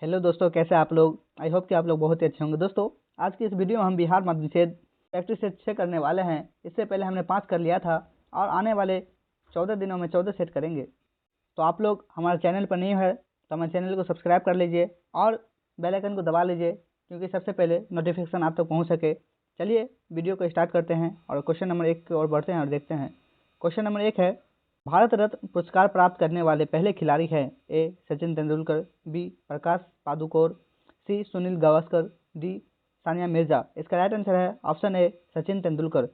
Hello दोस्तों, कैसे आप लोग। आई होप कि आप लोग बहुत ही अच्छे होंगे। दोस्तों, आज की इस वीडियो में हम बिहार मध्य निषेध प्रैक्टिस सेट 6 करने वाले हैं। इससे पहले हमने 5 कर लिया था और आने वाले 14 दिनों में 14 सेट करेंगे। तो आप लोग हमारे चैनल पर नहीं है तो हमारे चैनल को सब्सक्राइब कर लीजिए और बेल आइकन को दबा लीजिए, क्योंकि सबसे पहले नोटिफिकेशन आप तक पहुँच सके। चलिए वीडियो को स्टार्ट करते हैं और क्वेश्चन नंबर 1 की ओर बढ़ते हैं और देखते हैं। क्वेश्चन नंबर 1 है, भारत रत्न पुरस्कार प्राप्त करने वाले पहले खिलाड़ी हैं। A Sachin Tendulkar, B Prakash Padukone, C Sunil Gavaskar, D Sania Mirza. इसका राइट आंसर है option A Sachin Tendulkar.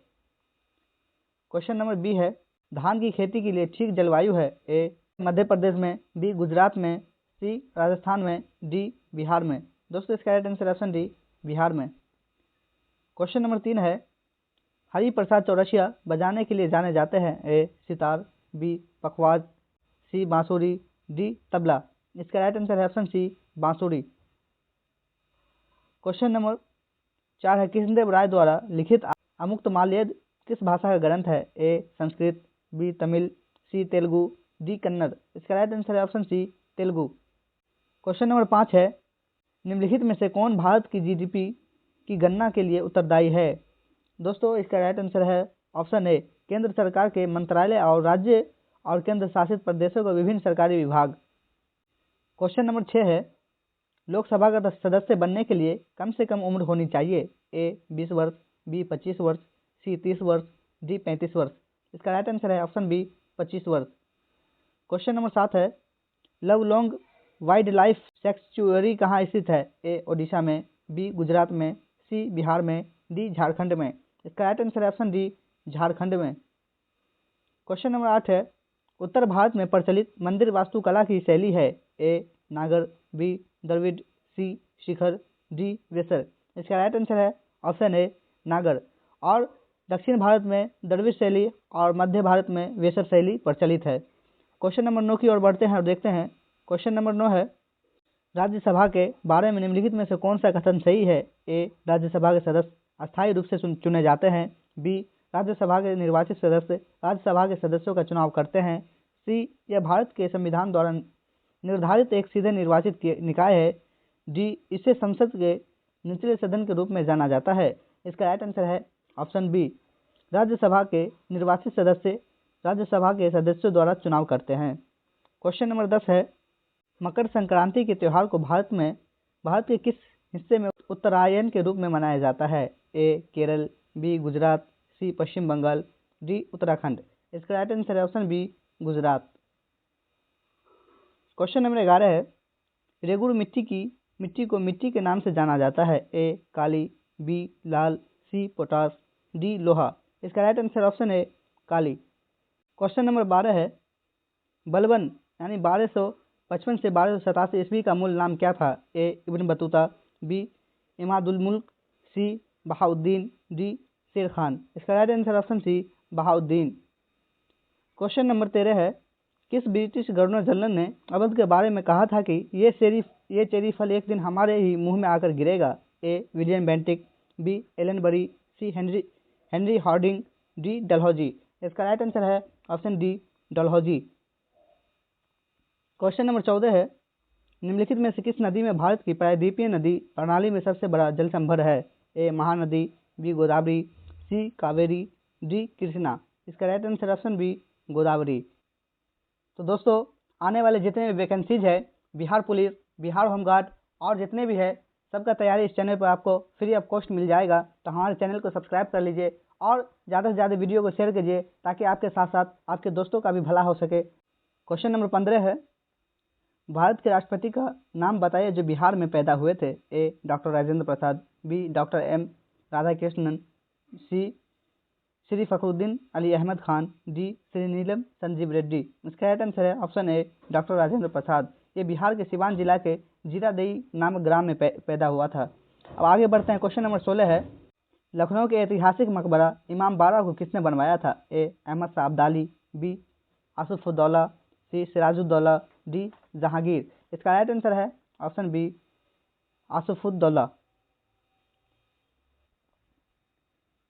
Question number B है, धान की खेती के लिए ठीक जलवायु है। ए मध्य प्रदेश में, बी गुजरात में, सी राजस्थान में, डी बिहार में। दोस्तों, इसका right answer option D Bihar में। क्वेश्चन नंबर 3 है, हरि प्रसाद चौरसिया बजाने के लिए जाने जाते हैं। ए सितार, बी पखवाज, सी बांसुरी, डी तबला। इसका राइट आंसर है ऑप्शन सी बांसुरी। क्वेश्चन नंबर 4 है, कृष्णदेव राय द्वारा लिखित अमुक्तमाल्यद किस भाषा का ग्रंथ है। A Sanskrit, B Tamil, C Telugu, D Kannada. इसका राइट आंसर है option C Telugu. Question number 5 है, निम्नलिखित में से कौन भारत की जीडीपी की गणना के लिए उत्तरदायी है। दोस्तों, इसका राइट आंसर है ऑप्शन ए केंद्र सरकार के मंत्रालय और राज्य और केंद्र शासित प्रदेशों के विभिन्न सरकारी विभाग। क्वेश्चन नंबर 6 है, लोकसभा का सदस्य बनने के लिए कम से कम उम्र होनी चाहिए। ए 20 वर्ष, बी 25 वर्ष, सी 30 वर्ष, डी 35 वर्ष। इसका राइट आंसर है ऑप्शन बी 25 वर्ष। क्वेश्चन नंबर 7 है, लवलोंग वाइल्ड लाइफ सेंचुरी कहाँ स्थित है। ए ओडिशा में, बी गुजरात में, सी बिहार में, डी झारखंड में। इसका राइट आंसर है ऑप्शन डी झारखंड में। क्वेश्चन नंबर 8 है, उत्तर भारत में प्रचलित मंदिर वास्तुकला की शैली है। ए नागर, बी द्रविड़, सी शिखर, डी वेसर। इसका राइट आंसर है ऑप्शन ए नागर। और दक्षिण भारत में द्रविड़ शैली और मध्य भारत में वेसर शैली प्रचलित है। क्वेश्चन नंबर 9 की ओर बढ़ते हैं और देखते हैं। क्वेश्चन नंबर 9 है, राज्यसभा के बारे में निम्नलिखित में से कौन सा कथन सही है। ए राज्यसभा के सदस्य अस्थायी रूप से चुने जाते हैं। बी राज्यसभा के निर्वाचित सदस्य राज्यसभा के सदस्यों का चुनाव करते हैं। सी यह भारत के संविधान द्वारा निर्धारित एक सीधे निर्वाचित निकाय है। डी इसे संसद के निचले सदन के रूप में जाना जाता है। इसका राइट आंसर है ऑप्शन बी राज्यसभा के निर्वाचित सदस्य राज्यसभा के सदस्यों द्वारा चुनाव करते हैं। क्वेश्चन नंबर 10 है, मकर संक्रांति के त्यौहार को भारत के किस हिस्से में उत्तरायण के रूप में मनाया जाता है। A Kerala, B Gujarat, C Paschim Bengal, D Uttarakhand. इसका राइट आंसर है option B Gujarat. Question number 11 है, रेगुड़ मिट्टी को मिट्टी के नाम से जाना जाता है। ए काली, बी लाल, सी पोटास, डी लोहा। इसका right answer option A Kali. Question number 12 है, बलबन यानी 1255 से 1287 ईस्वी का मूल नाम क्या था। A Ibn Battuta, B Imadul Mulk, C Bahauddin, D Sher Khan. इसका right answer option C Bahauddin. Question number 13 है, किस ब्रिटिश गवर्नर जनरल ने अवध के बारे में कहा था कि ये चेरी फल एक दिन हमारे ही मुंह में आकर गिरेगा। A William Bentinck, B Ellenborough, C Henry Hardinge, D Dalhousie. इसका राइट आंसर है option D Dalhousie. Question number 14 है, निम्नलिखित में से किस नदी में भारत की प्रायद्वीपीय नदी प्रणाली में सबसे बड़ा जल संभर है। A Mahanadi, B Godavari, C Kaveri, D Krishna. इसका right answer option B Godavari. तो दोस्तों, आने वाले जितने भी वैकेंसीज है बिहार पुलिस, बिहार होमगार्ड और जितने भी है सबका तैयारी इस चैनल पर आपको फ्री ऑफ कॉस्ट मिल जाएगा। तो हमारे चैनल को सब्सक्राइब कर लीजिए और ज़्यादा से ज़्यादा वीडियो को शेयर कीजिए, ताकि आपके साथ साथ आपके दोस्तों का भी भला हो सके। क्वेश्चन नंबर 15 है, भारत के राष्ट्रपति का नाम बताइए जो बिहार में पैदा हुए थे। ए doctor Rajendra Prasad, B doctor M Radhakrishnan, सी श्री फखरुद्दीन अली अहमद खान, डी श्री नीलम संजीव रेड्डी। इसका राइट आंसर है ऑप्शन ए डॉक्टर राजेंद्र प्रसाद। ये बिहार के सिवान जिला के जीरादेई नामक ग्राम में पैदा हुआ था। अब आगे बढ़ते हैं। क्वेश्चन नंबर 16 है, लखनऊ के ऐतिहासिक मकबरा इमाम बाड़ा को किसने बनवाया था। A Ahmad Shah Abdali, B Asafuddaula, C Sirajuddaula, D Jahangir. इसका राइट आंसर है option B Asafuddaula.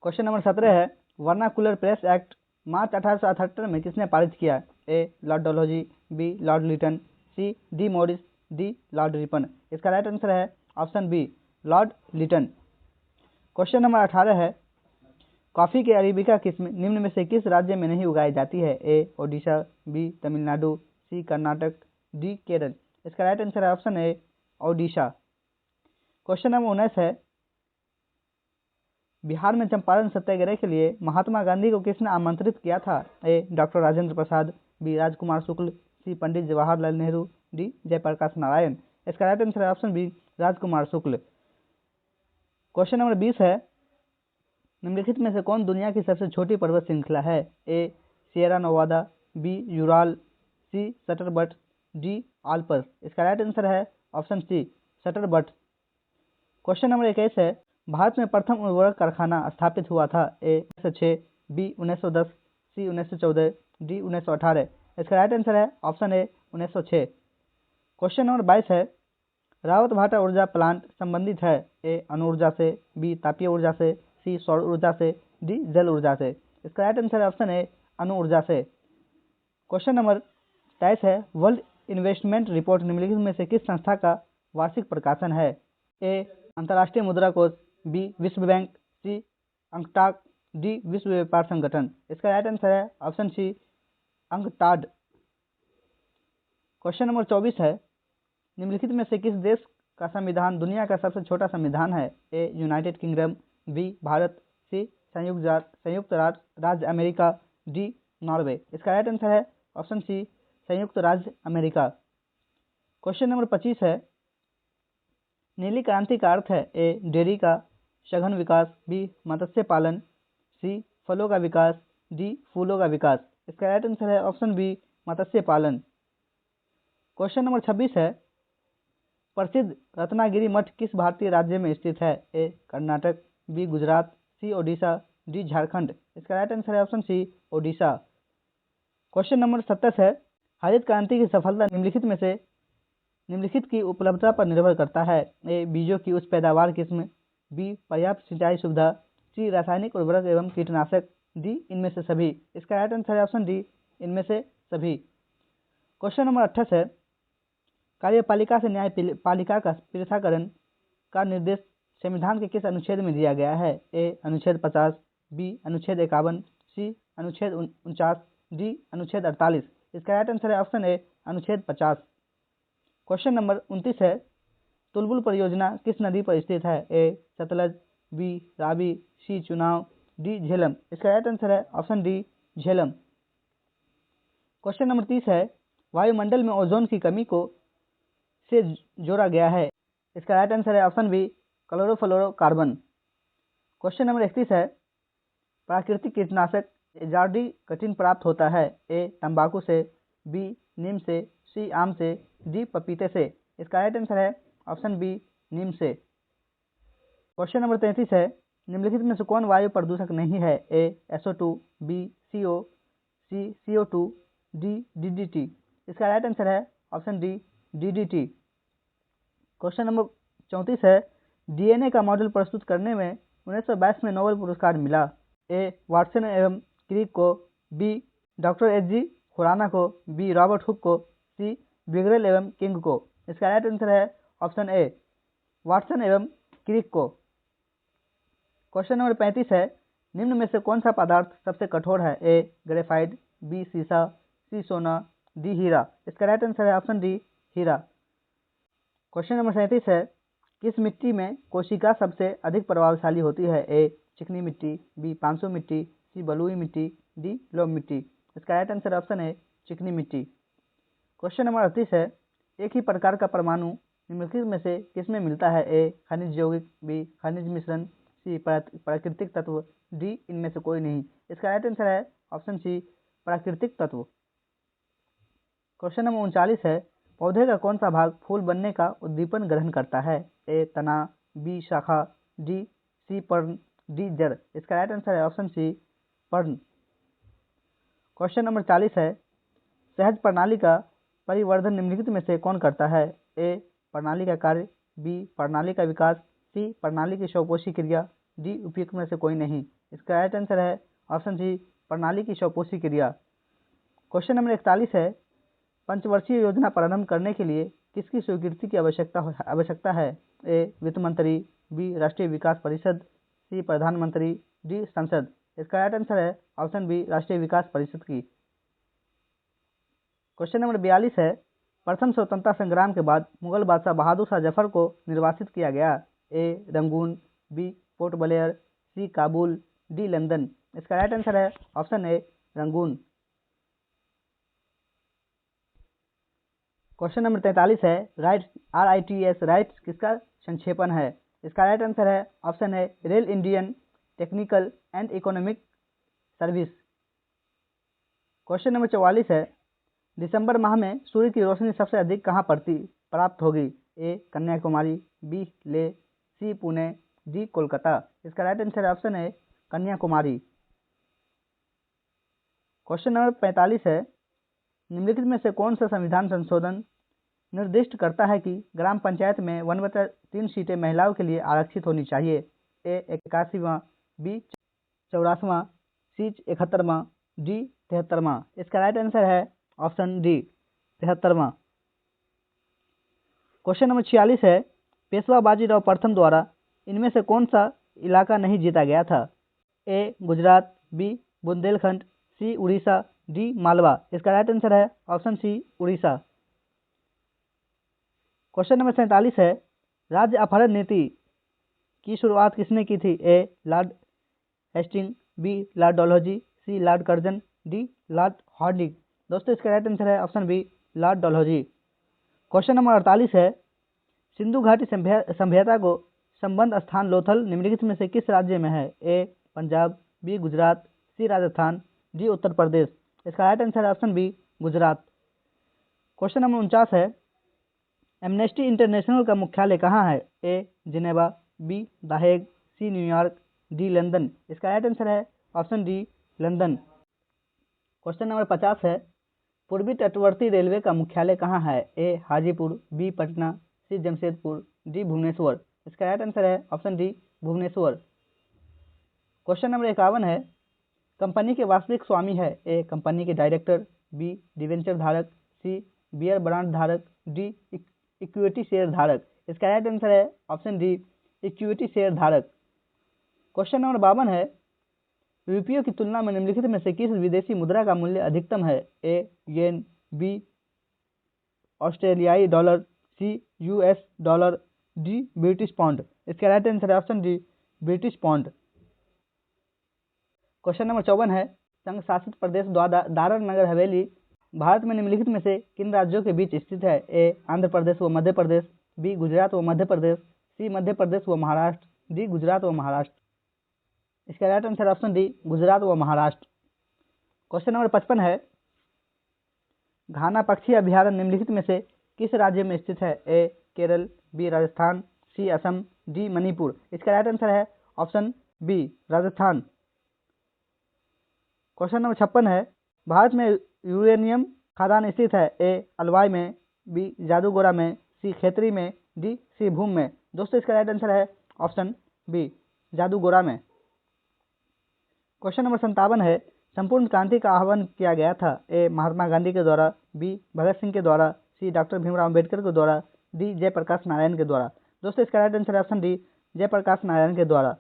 Question number 17 है, वर्नाकुलर प्रेस एक्ट मार्च 1878 में किसने पारित किया। A Lord Dalhousie, B Lord Lytton, C D Morris, D Lord Ripon. इसका राइट आंसर है option B Lord Lytton. Question number 18 है, कॉफ़ी की अरेबिका किस्म निम्न में से किस राज्य में नहीं उगाई जाती है? ए ओडिशा, बी तमिलनाडु, सी कर्नाटक, डी केरल। इसका राइट आंसर है ऑप्शन ए ओडिशा। क्वेश्चन नंबर 19 है, बिहार में चंपारण सत्याग्रह के लिए महात्मा गांधी को किसने आमंत्रित किया था? ए डॉक्टर राजेंद्र प्रसाद, बी राजकुमार शुक्ल, सी पंडित जवाहरलाल नेहरू, डी जयप्रकाश नारायण। इसका राइट आंसर है ऑप्शन बी राजकुमार शुक्ल। क्वेश्चन नंबर 20 है, निम्नलिखित में से कौन दुनिया की सबसे छोटी पर्वत श्रृंखला है? ए सियरा नोवादा, बी यूराल, सी सटरबट, डी आल्पर्स। इसका राइट आंसर है ऑप्शन सी सटरबट। क्वेश्चन नंबर 21 है, भारत में प्रथम उर्वरक कारखाना स्थापित हुआ था? ए 1906, बी 1910, सी 1914, डी 1918। इसका राइट आंसर है ऑप्शन ए 1906। क्वेश्चन नंबर 22 है, रावत भाटा ऊर्जा प्लांट संबंधित है? ए अणु ऊर्जा से, बी तापीय ऊर्जा से, सी सौर ऊर्जा से, डी जल ऊर्जा से। इसका राइट आंसर है ऑप्शन ए अणु ऊर्जा से। क्वेश्चन नंबर 23 है, वर्ल्ड इन्वेस्टमेंट रिपोर्ट निम्नलिखित में से किस संस्था का वार्षिक प्रकाशन है? ए अंतर्राष्ट्रीय मुद्रा कोष, बी विश्व बैंक, सी अंकटाड, डी विश्व व्यापार संगठन। इसका राइट आंसर है option C UNCTAD. Question number 24 है, निम्नलिखित में से किस देश का संविधान दुनिया का सबसे छोटा संविधान है? ए यूनाइटेड किंगडम, बी भारत, सी संयुक्त राज्य अमेरिका, डी नॉर्वे। इसका राइट आंसर है ऑप्शन सी संयुक्त राज्य अमेरिका। क्वेश्चन नंबर 25 है, नीली क्रांति का अर्थ है? ए डेयरी का सघन विकास, बी मत्स्य पालन, सी फलों का विकास, डी फूलों का विकास। इसका राइट आंसर है ऑप्शन बी मत्स्य पालन। क्वेश्चन नंबर 26 है, प्रसिद्ध रत्नागिरी मठ किस भारतीय राज्य में स्थित है? A Karnataka, B Gujarat, C Odisha, D Jharkhand. इसका राइट आंसर है option C Odisha. Question number 27 है, हरित क्रांति की सफलता निम्नलिखित की उपलब्धता पर निर्भर करता है? ए बीजों की उच्च पैदावार किस्म, बी पर्याप्त सिंचाई सुविधा, सी रासायनिक उर्वरक एवं कीटनाशक, डी इनमें से सभी। इसका राइट आंसर है ऑप्शन डी इनमें से सभी। क्वेश्चन नंबर 28 है, कार्यपालिका से न्यायपालिका का पृथक्करण का निर्देश संविधान के किस अनुच्छेद में दिया गया है? ए अनुच्छेद 50, बी अनुच्छेद 51, सी अनुच्छेद 49, डी अनुच्छेद 48। इसका राइट आंसर है ऑप्शन ए अनुच्छेद 50। क्वेश्चन नंबर 29 है, तुलबुल परियोजना किस नदी पर स्थित है? ए सतलज, बी रावी, सी चुनाव, डी झेलम। इसका राइट आंसर है option D Jhelum. Question number 30 है, वायुमंडल में ओजोन की कमी को से जोड़ा गया है? इसका राइट आंसर है option B chlorofluorocarbon. Question number 31 है, प्राकृतिक कीटनाशक एजार्डी कठिन प्राप्त होता है? ए तंबाकू से, बी नीम से, सी आम से, डी पपीते से। इसका राइट आंसर है ऑप्शन बी नीम से। क्वेश्चन नंबर 33 है, निम्नलिखित में से कौन वायु प्रदूषक नहीं है? ए SO2, बी CO, सी CO2, डी DDT। इसका राइट आंसर है option D DDT। Question number 34 है, DNA का मॉडल प्रस्तुत करने में 1922 में नोबेल पुरस्कार मिला? ए वाटसन एवं क्रिक को, बी डॉक्टर HG खुराना को, बी रॉबर्ट हुक को, सी बिग्रेल एवं किंग को। इसका राइट आंसर है ऑप्शन ए वाटसन एवं क्रिक को। क्वेश्चन नंबर 35 है, निम्न में से कौन सा पदार्थ सबसे कठोर है? ए ग्रेफाइट, बी सीसा, सी सोना, डी हीरा। इसका राइट आंसर है ऑप्शन डी हीरा। क्वेश्चन नंबर 37 है, किस मिट्टी में कोशिका सबसे अधिक प्रभावशाली होती है? ए चिकनी मिट्टी, बी पांसू मिट्टी, सी बलुई मिट्टी, डी लोम मिट्टी। इसका राइट आंसर ऑप्शन है चिकनी मिट्टी। क्वेश्चन नंबर 38 है, एक ही प्रकार का परमाणु निम्नलिखित में से किसमें मिलता है? ए खनिज यौगिक, बी खनिज मिश्रण, सी प्राकृतिक तत्व, डी इनमें से कोई नहीं। इसका राइट आंसर है ऑप्शन सी प्राकृतिक तत्व। क्वेश्चन नंबर 39 है, पौधे का कौन सा भाग फूल बनने का उद्दीपन ग्रहण करता है? ए तना, बी शाखा, डी सी पर्ण, डी जड़। इसका राइट आंसर है ऑप्शन सी पर्ण। क्वेश्चन नंबर 40 है, सहज प्रणाली का परिवर्धन निम्नलिखित में से कौन करता है? ए प्रणाली का कार्य, बी प्रणाली का विकास, सी प्रणाली की स्वपोषी क्रिया, डी उपयुक्त में से कोई नहीं। इसका राइट आंसर है ऑप्शन सी प्रणाली की स्वपोषी क्रिया। क्वेश्चन नंबर 41 है, पंचवर्षीय योजना प्रारंभ करने के लिए किसकी स्वीकृति की आवश्यकता है? ए वित्त मंत्री, बी राष्ट्रीय विकास परिषद, सी प्रधानमंत्री, डी संसद। इसका राइट आंसर है ऑप्शन बी राष्ट्रीय विकास परिषद की। क्वेश्चन नंबर 42 है, प्रथम स्वतंत्रता संग्राम के बाद मुगल बादशाह बहादुर शाह जफर को निर्वासित किया गया। ए रंगून, बी पोर्ट ब्लेयर, सी काबुल, डी लंदन। इसका राइट आंसर है ऑप्शन ए रंगून। क्वेश्चन नंबर 43 है, RITS राइट्स किसका संक्षेपण है? इसका राइट आंसर है option A rail Indian technical and economic service. Question number 44 है, दिसंबर माह में सूर्य की रोशनी सबसे अधिक कहाँ प्राप्त होगी? ए कन्याकुमारी, बी ले, सी पुणे, डी कोलकाता। इसका राइट आंसर ऑप्शन है कन्याकुमारी। क्वेश्चन नंबर 45 है, निम्नलिखित में से कौन सा संविधान संशोधन निर्दिष्ट करता है कि ग्राम पंचायत में 1/3 सीटें महिलाओं के लिए आरक्षित होनी चाहिए? ए 81वां, बी 84वां, सी 71वां, डी 73वां। इसका राइट आंसर है ऑप्शन डी 73वां। क्वेश्चन नंबर 46 है, पेशवा बाजीराव प्रथम द्वारा इनमें से कौन सा इलाका नहीं जीता गया था? A Gujarat, B Bundelkhand, C Orissa, D Malwa. इसका राइट आंसर है option C Orissa. Question number 47 है, राज्य अपहरण नीति की शुरुआत किसने की थी? A Lord Hastings, B Lord Dalhousie, C Lord Curzon, D Lord Hardinge. दोस्तों इसका राइट आंसर है option B Lord Dalhousie. Question number 48 है, सिंधु घाटी सभ्यता को संबंध स्थान लोथल निम्नलिखित में से किस राज्य में है? A Punjab, B Gujarat, C Rajasthan, D Uttar Pradesh. इसका राइट आंसर है option B Gujarat. Question number 49 है, एमनेस्टी इंटरनेशनल का मुख्यालय कहाँ है? A Geneva, B the Hague, C New York, D London. इसका राइट आंसर है option D London. Question number 50 है, पूर्वी तटवर्ती रेलवे का मुख्यालय कहाँ है? A Hajipur, B Patna, C Jamshedpur, D Bhubaneswar. इसका राइट आंसर है option D Bhubaneswar. Question number 51 है, कंपनी के वास्तविक स्वामी है? ए कंपनी के डायरेक्टर, बी डिवेंचर धारक, सी बियर ब्रांड धारक, डी इक्विटी शेयर धारक। इसका राइट आंसर है ऑप्शन डी इक्विटी शेयर धारक। क्वेश्चन नंबर 52 है, रुपयों की तुलना में निम्नलिखित में से किस विदेशी मुद्रा का मूल्य अधिकतम है? ए येन, बी ऑस्ट्रेलियाई dollar, C US dollar, D British pound. इसका राइट आंसर है option D British pound. Question number 54 है, संघ शासित प्रदेश दादरा नगर हवेली भारत में निम्नलिखित में से किन राज्यों के बीच स्थित है? ए आंध्र प्रदेश व मध्य प्रदेश, बी गुजरात व मध्य प्रदेश, सी मध्य प्रदेश व महाराष्ट्र, डी गुजरात व महाराष्ट्र। इसका right answer option D Gujarat व महाराष्ट्र। क्वेश्चन नंबर 55 है, घाना पक्षी अभ्यारण्य निम्नलिखित में से किस राज्य में स्थित है? A Kerala, B Rajasthan, C Assam, D Manipur. इसका राइट आंसर है option B Rajasthan. Question number 56 है, भारत में यूरेनियम खदान स्थित है? ए अलवाई में, बी जादूगोरा में, सी खेतरी में, डी सी भूम में। दोस्तों इसका राइट आंसर है ऑप्शन बी जादूगोरा में। क्वेश्चन नंबर 57 है, संपूर्ण क्रांति का आह्वान किया गया था? ए महात्मा गांधी के द्वारा, बी भगत सिंह के द्वारा, सी डॉक्टर भीमराव अम्बेडकर के द्वारा, डी जयप्रकाश नारायण के द्वारा। दोस्तों इसका राइट आंसर है ऑप्शन डी जयप्रकाश नारायण के द्वारा।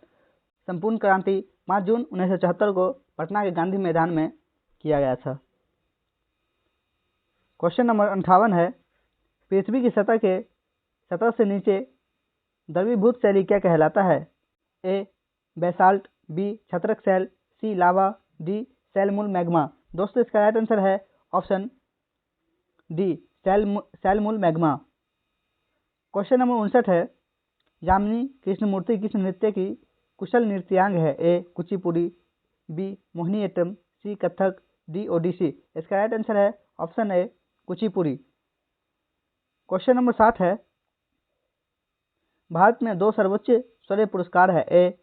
संपूर्ण क्रांति 5 जून 1974 को पटना के गांधी मैदान में किया गया था। क्वेश्चन नंबर 58 है, पृथ्वी की सतह से नीचे द्रवीभूत शैली क्या कहलाता है? ए बेसाल्ट, बी छत्रक शैल, सी लावा, डी सैलमूल मैग्मा। दोस्तों इसका राइट आंसर है ऑप्शन डी सैलमूल मैग्मा। क्वेश्चन नंबर 59 है, यामिनी कृष्णमूर्ति किस नृत्य की कुशल नृत्यांग है? ए कुचिपुड़ी, बी मोहिनीअट्टम, सी कथक, डी ओडिसी। इसका राइट आंसर है ऑप्शन ए कुचिपुड़ी। क्वेश्चन नंबर 60 है, भारत में 2 सर्वोच्च शौर्य पुरस्कार है? ए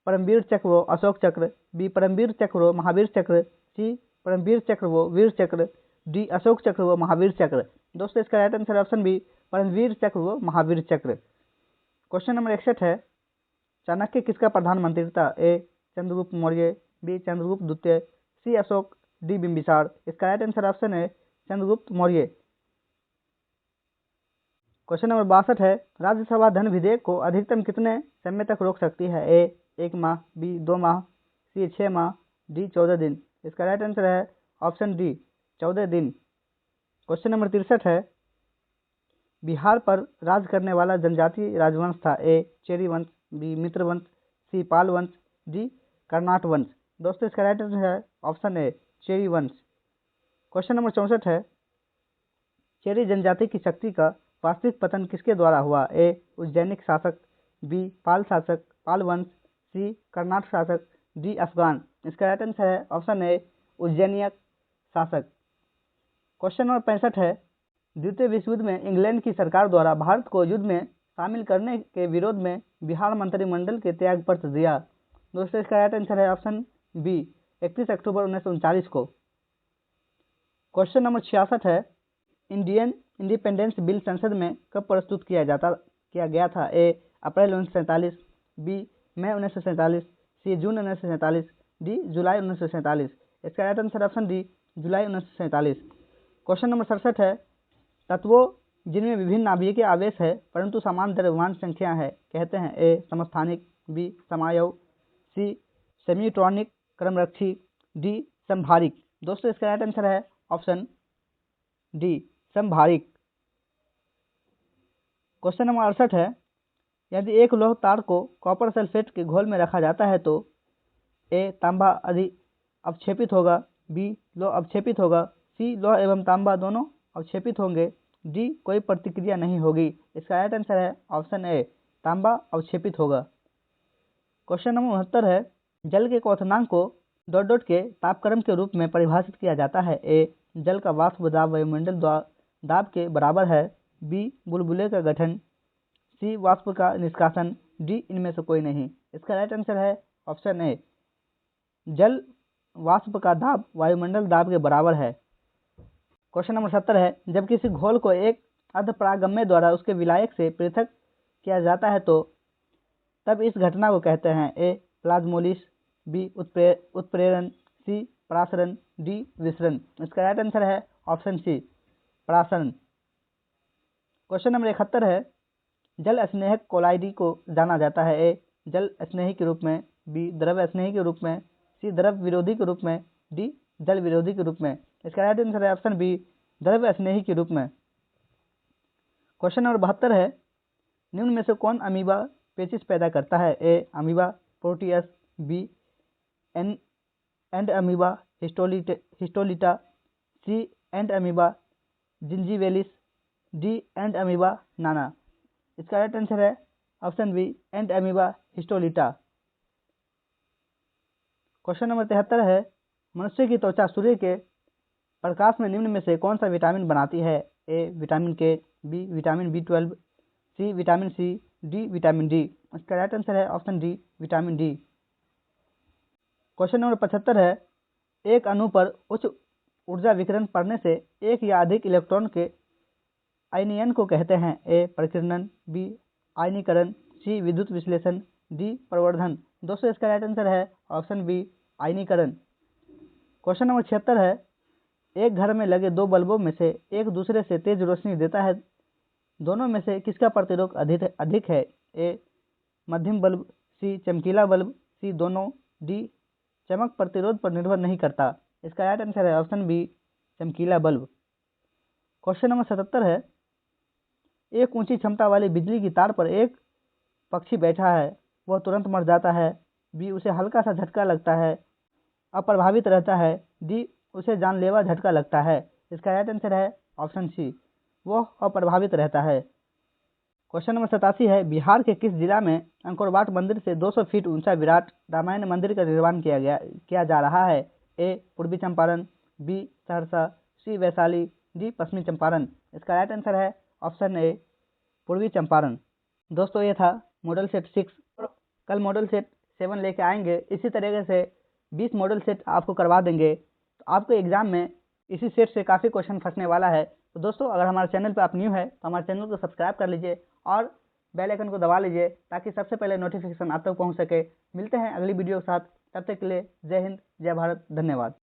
परमवीर चक्र व अशोक चक्र, बी परमवीर चक्र व महावीर चक्र, सी परमवीर चक्र व वीर चक्र, डी अशोक चक्र व महावीर चक्र। दोस्तों इसका right answer option B Paramvir Chakra व महावीर चक्र। क्वेश्चन नंबर 61 है, चाणक्य किसका प्रधानमंत्री था? ए चंद्रगुप्त मौर्य, बी चंद्रगुप्त द्वितीय, सी अशोक, डी बिंबिसार। इसका राइट आंसर ऑप्शन है चंद्रगुप्त मौर्य। क्वेश्चन नंबर 62 है, राज्यसभा धन विधेयक को अधिकतम कितने समय तक रोक सकती है? ए 1 माह, बी 2 माह, सी 6 माह, डी 14 दिन। इसका राइट आंसर है ऑप्शन डी 14 दिन। क्वेश्चन नंबर 63 है, बिहार पर राज करने वाला जनजातीय राजवंश था? ए चेरी वंश, बी मित्र वंश, सी पाल वंश, डी कर्नाट वंश। दोस्तों इसका राइट आंसर है ऑप्शन ए चेरी वंश। क्वेश्चन नंबर 64 है, चेरी जनजाति की शक्ति का वास्तविक पतन किसके द्वारा हुआ? ए उज्जैनिक शासक, बी पाल शासक, पाल वंश, सी कर्नाट शासक, डी अफगान। इसका राइट आंसर है ऑप्शन ए उज्जैनिक शासक। क्वेश्चन नंबर 65 है, द्वितीय विश्व युद्ध में इंग्लैंड की सरकार द्वारा भारत को युद्ध में शामिल करने के विरोध में बिहार मंत्रिमंडल के त्याग पत्र दिया? दोस्तों इसका राइट आंसर है ऑप्शन बी 31 अक्टूबर 1939 को। क्वेश्चन नंबर 66 है, इंडियन इंडिपेंडेंस बिल संसद में कब प्रस्तुत किया गया था? ए अप्रैल 1947, बी मई 1947, सी जून 1947, डी जुलाई 1947। इसका राइट आंसर ऑप्शन डी जुलाई 1947। क्वेश्चन नंबर 67 है, तत्वों जिनमें विभिन्न नाभिकीय आवेश है परंतु समान द्रव्यमान संख्या है कहते हैं? ए समस्थानिक, बी समायव, सी सेमीट्रॉनिक क्रमरक्षी, डी संभारिक। दोस्तों इसका राइट आंसर है ऑप्शन डी संभारिक। क्वेश्चन नंबर 68 है, यदि एक लौह तार को कॉपर सल्फेट के घोल में रखा जाता है तो ए तांबा अवक्षेपित होगा, बी लौह अवक्षेपित होगा, सी लौह एवं तांबा दोनों अवक्षेपित होंगे, डी कोई प्रतिक्रिया नहीं होगी। इसका राइट आंसर है ऑप्शन ए तांबा अवक्षेपित होगा। क्वेश्चन नंबर 69 है, जल के क्वथनांक को डॉट डॉट के तापक्रम के रूप में परिभाषित किया जाता है? ए जल का वाष्प दाब वायुमंडल दाब के बराबर है, बी बुलबुले का गठन, सी वाष्प का निष्कासन, डी इनमें से कोई नहीं। इसका राइट आंसर है ऑप्शन ए जल वाष्प का दाब वायुमंडल दाब के बराबर है। क्वेश्चन नंबर 70 है, जब किसी घोल को एक अर्धपरागम्य द्वारा उसके विलायक से पृथक किया जाता है तो तब इस घटना को कहते हैं? ए प्लाज्मोलिस, बी उत्प्रेरण, सी प्रासरण, डी विसरण। इसका राइट आंसर है ऑप्शन सी प्रासरण। क्वेश्चन नंबर 71 है, जल स्नेहक कोलाइडी को जाना जाता है? ए जल स्नेही के रूप में, बी द्रव स्नेही के रूप में, सी द्रव विरोधी के रूप में, डी जल विरोधी के रूप में। इसका राइट आंसर है ऑप्शन बी द्रव स्नेही के रूप में। क्वेश्चन नंबर 72 है, निम्न में से कौन अमीबा पेचिश पैदा करता है? A Amoeba proteus, B Entamoeba histolytica, C Entamoeba gingivalis, D Entamoeba nana. इसका राइट आंसर है option B Entamoeba histolytica. Question number 73 है, मनुष्य की त्वचा सूर्य के प्रकाश में निम्न में से कौन सा विटामिन बनाती है? A vitamin K, B vitamin B12, C vitamin C, D vitamin D. इसका राइट आंसर है option D vitamin D. Question number 75 है, एक अणु पर उच्च ऊर्जा विकिरण पड़ने से एक या अधिक इलेक्ट्रॉन के आयनीयन को कहते हैं? ए प्रकीर्णन, बी आयनीकरण, सी विद्युत विश्लेषण, डी प्रवर्धन। दोस्तों इसका राइट आंसर है ऑप्शन बी आयनीकरण। क्वेश्चन नंबर 76 है, एक घर में लगे दो बल्बों में से एक दूसरे से तेज रोशनी देता है, दोनों में से किसका प्रतिरोध अधिक है? ए मध्यम बल्ब, सी चमकीला बल्ब, सी दोनों, डी चमक प्रतिरोध पर निर्भर नहीं करता। इसका राइट आंसर है ऑप्शन बी चमकीला बल्ब। क्वेश्चन नंबर 77 है, एक ऊंची क्षमता वाली बिजली की तार पर एक पक्षी बैठा है, वह तुरंत मर जाता है, बी उसे हल्का सा झटका लगता है, अप्रभावित रहता है, डी उसे जानलेवा झटका लगता है। इसका राइट आंसर है ऑप्शन सी वह अप्रभावित रहता है। क्वेश्चन नंबर 87 है, बिहार के किस जिला में अंकोरवाट मंदिर से 200 फीट ऊंचा विराट रामायण मंदिर का निर्माण किया जा रहा है? ए पूर्वी चंपारण, बी सहरसा, सी वैशाली, डी पश्चिमी चंपारण। इसका राइट आंसर है ऑप्शन ए पूर्वी चंपारण। दोस्तों ये था मॉडल सेट 6। कल मॉडल सेट 7 लेके आएंगे। इसी तरीके से 20 मॉडल सेट आपको करवा देंगे। तो आपके एग्जाम में इसी सेट से काफ़ी क्वेश्चन फंसने वाला है। तो दोस्तों अगर हमारे चैनल पर आप न्यू है तो हमारे चैनल को सब्सक्राइब कर लीजिए और बेल आइकन को दबा लीजिए ताकि सबसे पहले नोटिफिकेशन आप तक पहुंच सके। मिलते हैं अगली वीडियो के साथ, तब तक के लिए जय हिंद, जय भारत, धन्यवाद।